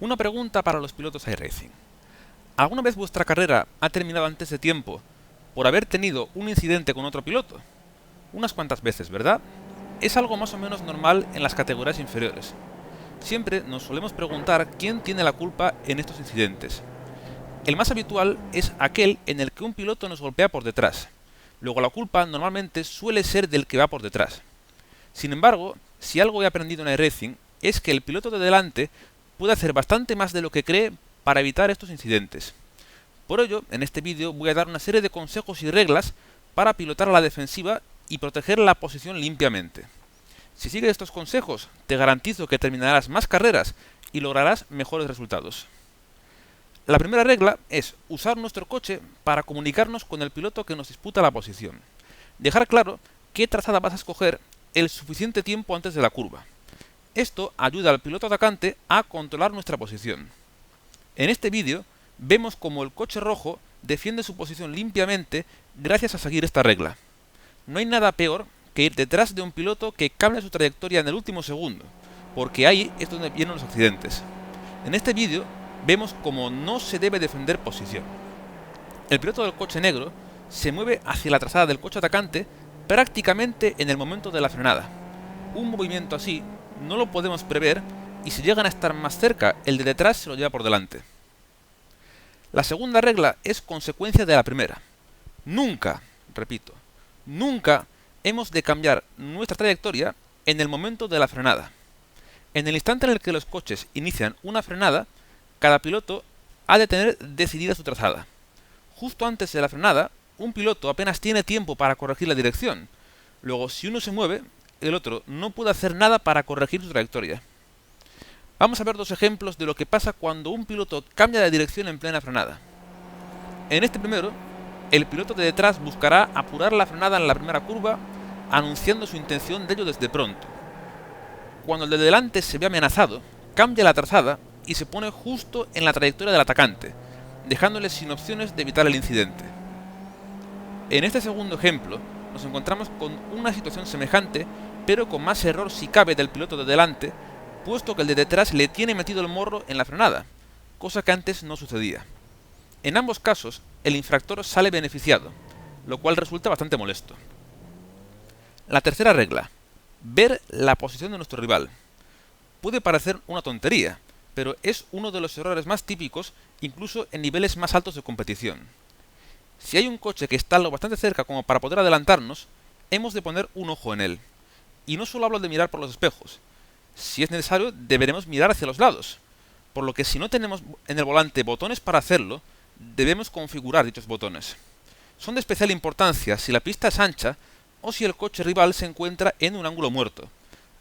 Una pregunta para los pilotos iRacing. ¿Alguna vez vuestra carrera ha terminado antes de tiempo por haber tenido un incidente con otro piloto? Unas cuantas veces, ¿verdad? Es algo más o menos normal en las categorías inferiores. Siempre nos solemos preguntar quién tiene la culpa en estos incidentes. El más habitual es aquel en el que un piloto nos golpea por detrás. Luego la culpa normalmente suele ser del que va por detrás. Sin embargo, si algo he aprendido en iRacing es que el piloto de delante puede hacer bastante más de lo que cree para evitar estos incidentes. Por ello, en este vídeo voy a dar una serie de consejos y reglas para pilotar a la defensiva y proteger la posición limpiamente. Si sigues estos consejos, te garantizo que terminarás más carreras y lograrás mejores resultados. La primera regla es usar nuestro coche para comunicarnos con el piloto que nos disputa la posición. Dejar claro qué trazada vas a escoger el suficiente tiempo antes de la curva. Esto ayuda al piloto atacante a controlar nuestra posición. En este vídeo vemos cómo el coche rojo defiende su posición limpiamente gracias a seguir esta regla. No hay nada peor que ir detrás de un piloto que cambia su trayectoria en el último segundo, porque ahí es donde vienen los accidentes. En este vídeo vemos cómo no se debe defender posición. El piloto del coche negro se mueve hacia la trazada del coche atacante prácticamente en el momento de la frenada. Un movimiento así no lo podemos prever y si llegan a estar más cerca, el de detrás se lo lleva por delante. La segunda regla es consecuencia de la primera. Nunca, repito, nunca hemos de cambiar nuestra trayectoria en el momento de la frenada. En el instante en el que los coches inician una frenada, cada piloto ha de tener decidida su trazada. Justo antes de la frenada, un piloto apenas tiene tiempo para corregir la dirección. Luego, si uno se mueve, el otro no puede hacer nada para corregir su trayectoria. Vamos a ver dos ejemplos de lo que pasa cuando un piloto cambia de dirección en plena frenada. En este primero, el piloto de detrás buscará apurar la frenada en la primera curva, anunciando su intención de ello desde pronto. Cuando el de delante se ve amenazado, cambia la trazada y se pone justo en la trayectoria del atacante, dejándole sin opciones de evitar el incidente. En este segundo ejemplo, nos encontramos con una situación semejante, pero con más error si cabe del piloto de delante, puesto que el de detrás le tiene metido el morro en la frenada, cosa que antes no sucedía. En ambos casos, el infractor sale beneficiado, lo cual resulta bastante molesto. La tercera regla: ver la posición de nuestro rival. Puede parecer una tontería, pero es uno de los errores más típicos, incluso en niveles más altos de competición. Si hay un coche que está lo bastante cerca como para poder adelantarnos, hemos de poner un ojo en él. Y no solo hablo de mirar por los espejos. Si es necesario, deberemos mirar hacia los lados. Por lo que si no tenemos en el volante botones para hacerlo, debemos configurar dichos botones. Son de especial importancia si la pista es ancha o si el coche rival se encuentra en un ángulo muerto,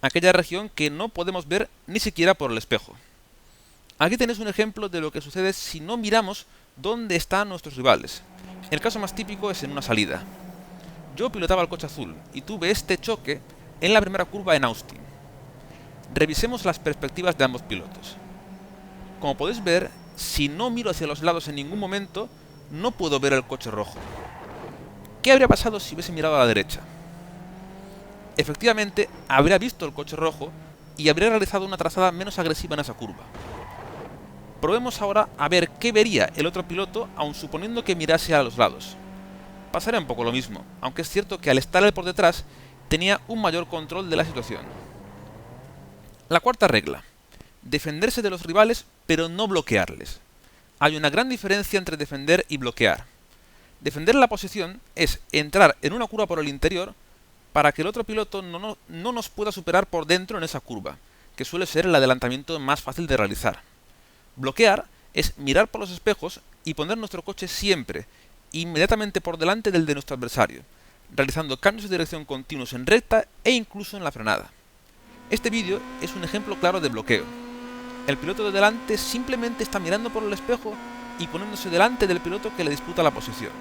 aquella región que no podemos ver ni siquiera por el espejo. Aquí tenéis un ejemplo de lo que sucede si no miramos dónde están nuestros rivales. El caso más típico es en una salida. Yo pilotaba el coche azul y tuve este choque en la primera curva en Austin. Revisemos las perspectivas de ambos pilotos. Como podéis ver, si no miro hacia los lados en ningún momento, no puedo ver el coche rojo. ¿Qué habría pasado si hubiese mirado a la derecha? Efectivamente, habría visto el coche rojo y habría realizado una trazada menos agresiva en esa curva. Probemos ahora a ver qué vería el otro piloto, aun suponiendo que mirase a los lados. Pasaría un poco lo mismo, aunque es cierto que al estar él por detrás, tenía un mayor control de la situación. La cuarta regla: defenderse de los rivales, pero no bloquearles. Hay una gran diferencia entre defender y bloquear. Defender la posición es entrar en una curva por el interior para que el otro piloto no nos pueda superar por dentro en esa curva, que suele ser el adelantamiento más fácil de realizar. Bloquear es mirar por los espejos y poner nuestro coche siempre, inmediatamente por delante del de nuestro adversario, realizando cambios de dirección continuos en recta e incluso en la frenada. Este vídeo es un ejemplo claro de bloqueo. El piloto de delante simplemente está mirando por el espejo y poniéndose delante del piloto que le disputa la posición.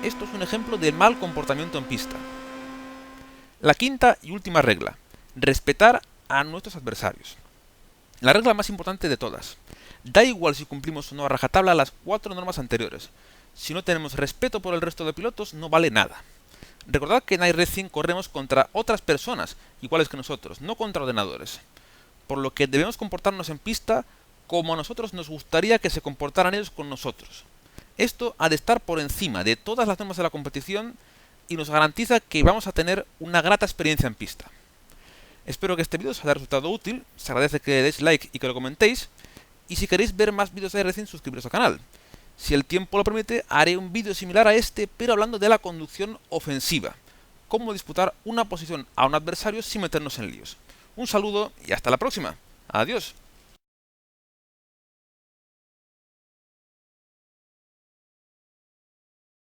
Esto es un ejemplo de mal comportamiento en pista. La quinta y última regla: respetar a nuestros adversarios. La regla más importante de todas. Da igual si cumplimos o no a rajatabla las 4 normas anteriores. Si no tenemos respeto por el resto de pilotos, no vale nada. Recordad que en iRacing corremos contra otras personas iguales que nosotros, no contra ordenadores. Por lo que debemos comportarnos en pista como a nosotros nos gustaría que se comportaran ellos con nosotros. Esto ha de estar por encima de todas las normas de la competición y nos garantiza que vamos a tener una grata experiencia en pista. Espero que este vídeo os haya resultado útil, se agradece que le deis like y que lo comentéis, y si queréis ver más vídeos de iRacing, suscribiros al canal. Si el tiempo lo permite, haré un vídeo similar a este, pero hablando de la conducción ofensiva, cómo disputar una posición a un adversario sin meternos en líos. Un saludo y hasta la próxima. Adiós.